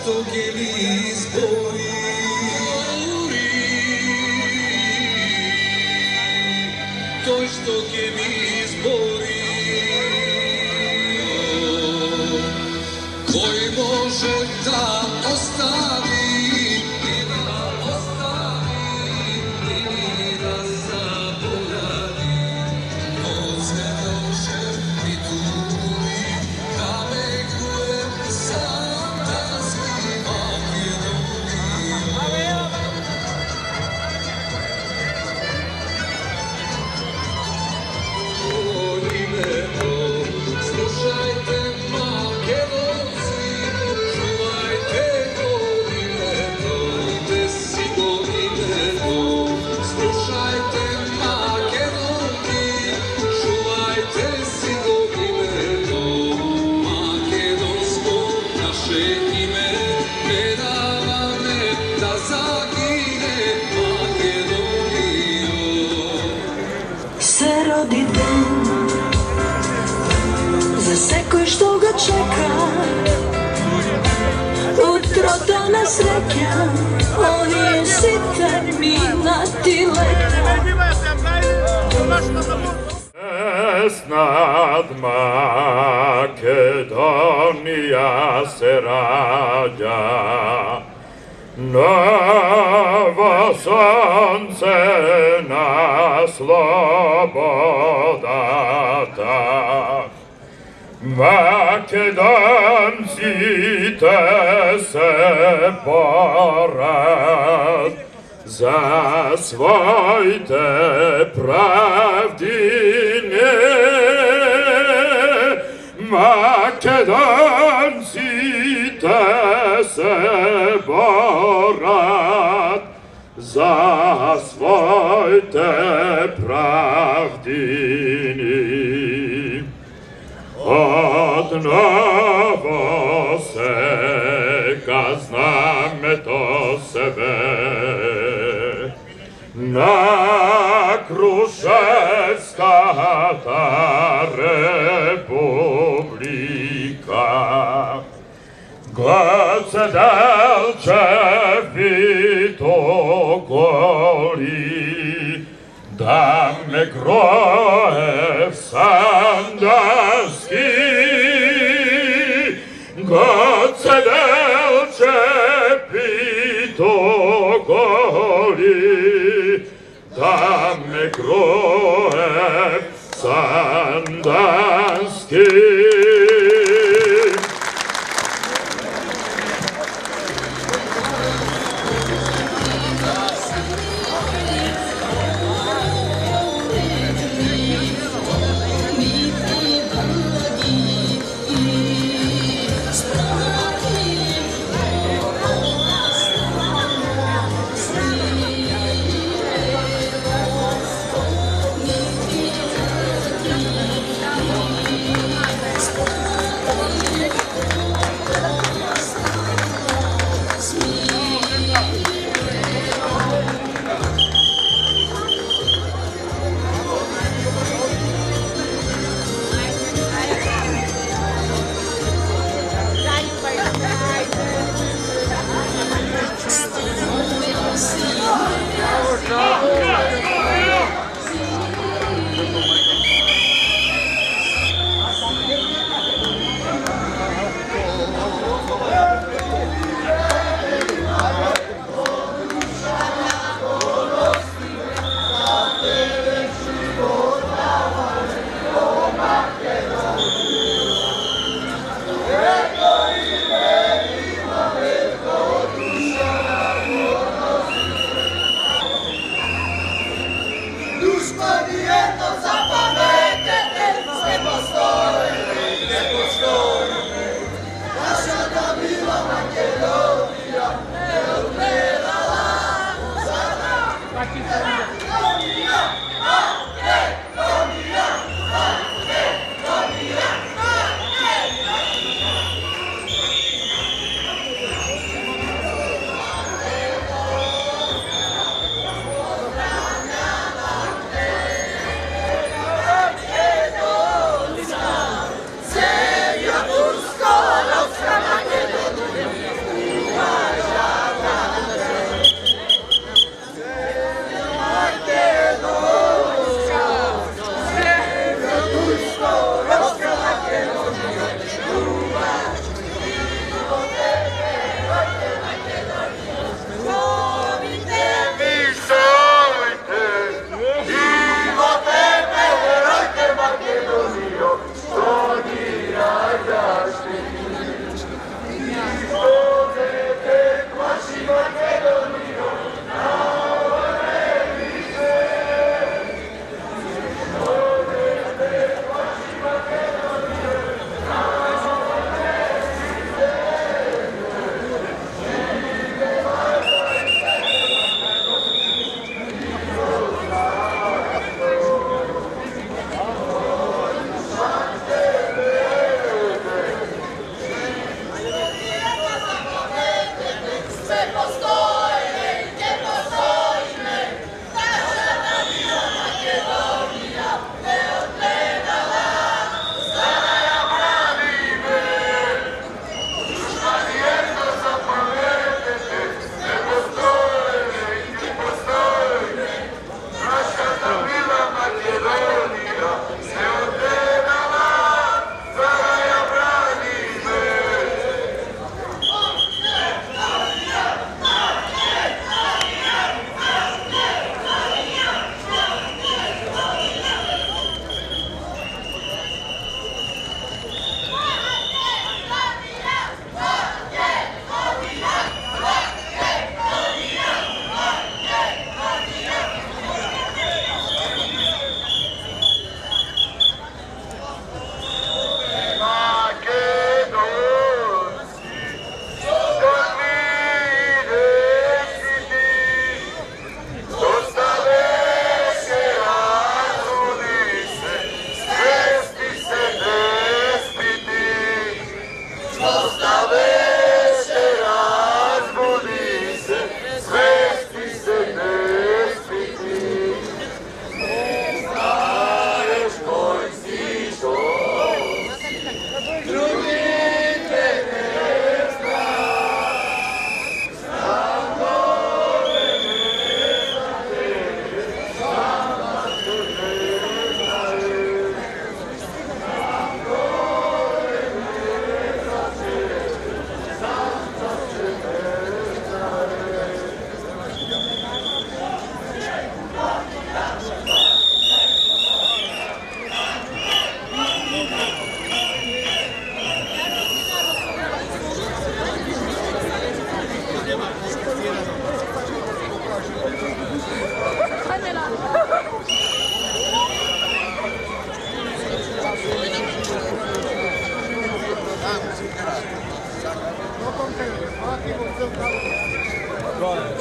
che Lisboni to što che Lisboni koji može da ostavi i da zaboravi od se može i tuži da me gruje sam da svima slušajte Makedonci, čuvajte godine, desi godine, slušajte Makedonci, čuvajte si godine, makedonsko naše ime, ne davane da zagine Makedoniju. Se rodi dan za sekoj što ga čeka, utro dana sreća, on je sitan minati leta. Nad Makedonija se rađa, novo sonce na slobodata. Makedonci te se porad za svoj te pravdine. Makedonci te se porad za svoj te pravdini. Odnovo se zname to sebe na Kruševska ta republika. Gled se delčevi to goli, da me groje sandarski. God se delčevi to goli, da me groje sandarski. Hvala.